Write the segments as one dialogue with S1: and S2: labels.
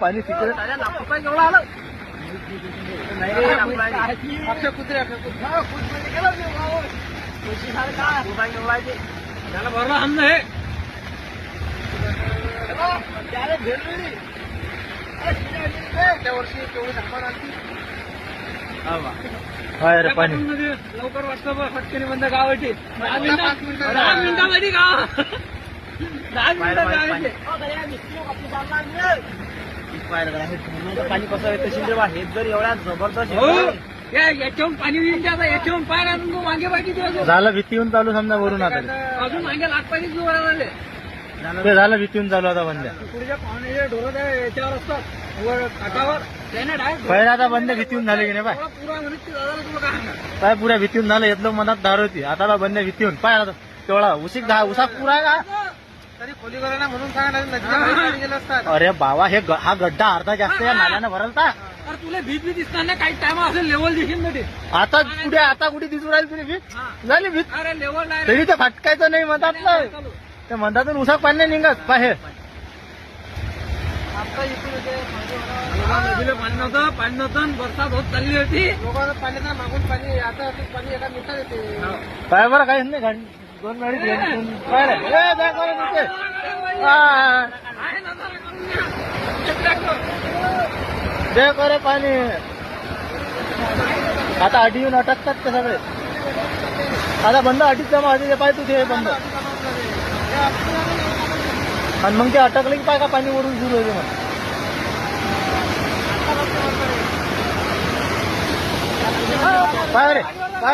S1: पाणी तिकडे
S2: केवढा आलं अक्षय कुत्रे त्याला भरला हमने हे त्या वर्षी केवढी धामान आली
S1: बाहेर पाणी
S2: लवकर वाटतं बघ फटकनी बंद गावाची 10 मिनिटामध्ये गाव 10 मिनिटात पाणी कसं आहे तशी जेव्हा हे जर एवढ्या जबरदस्त याच्याहून पाणी येईल आता याच्याहून पाय आणून तो मागे पाहिजे दिवस
S1: झालं भीतीहून चालू समजा वरून आता
S2: अजून मागे लाग पाहिजे जोर आले
S1: ते झालं भीतीहून चालू आता बंद्या
S2: पुढच्या पाहुणे ढोरं याच्यावर असतात वर काठावर त्याने डायरेक्ट
S1: पहिला आता बंद भीतीहून झाले की नाही पाय
S2: पुरा म्हणत की दादा तुला काय सांगा
S1: पाय पुऱ्या भीतीहून झालं येतलं मनात दार होती आता बंद भीतीहून पाय आता तेवढा उसाक पुरा आहे का
S2: तरी खोली करा ना म्हणून सांगा नदीला गेलं असतात
S1: अरे बाबा हे हा गड्डा अर्धा जास्त या नाल्यानं भरलता
S2: अरे तुला भीत भीत दिसणार नाही काही टाइम असेल लेवल दिसेल ना ते
S1: आता कुठे दिसून राहील तुला भीत झाली भीत
S2: अरे लेवल नाही
S1: तरी ते फटकायचं नाही म्हणतात ना त्या म्हणतातून उसाक पाणी नाही निघत बाहेर
S2: नदीला पाणी नव्हतं आणि बरसात होत चालली होती लोकांना पाण्याचा मागून पाणी आता पाणी एका मिनिटात येते
S1: पाय बरं काहीच नाही 2 मिनिट पाय दे करे पाणी आता अडी येऊन अटकतात ते सगळे आता बंद अडीच जमा होते पाय तुझे बंद आणि मग ते अटकले की पाय का पाणी वरून सुरू होते मग पाय रे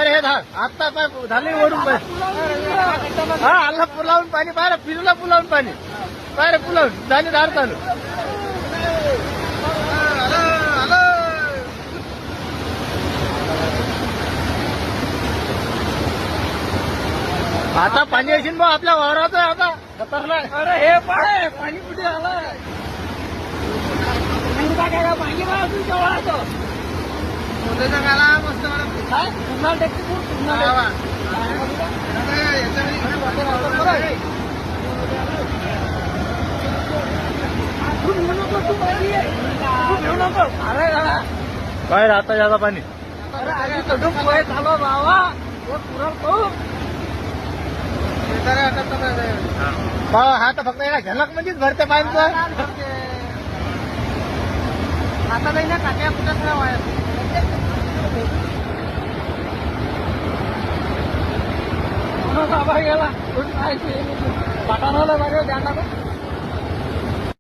S1: हे आता पाय झाले वरून पाय हा आला पुलावून पाणी पाय फिरला पुलावून पाणी पाय रे पुलावून झाली धार चालू आता पाणी असेल बा आपल्या वावराचं आता खतरनाक
S2: अरे हे पाय पाणी कुठे आलं पाणी अजून केवढा असतो मोठ्याचा गाला मस्त पुन्हा टेक्सी
S1: काय राहता जाता पाणी
S2: झालो बाबा पुरा
S1: हा तर फक्त एका झलक मध्येच भरते पाण्याचं
S2: आता नाही ना काट्या कुठं सगळ्या वाया बाबा गेला पाठाणला बरं ध्यान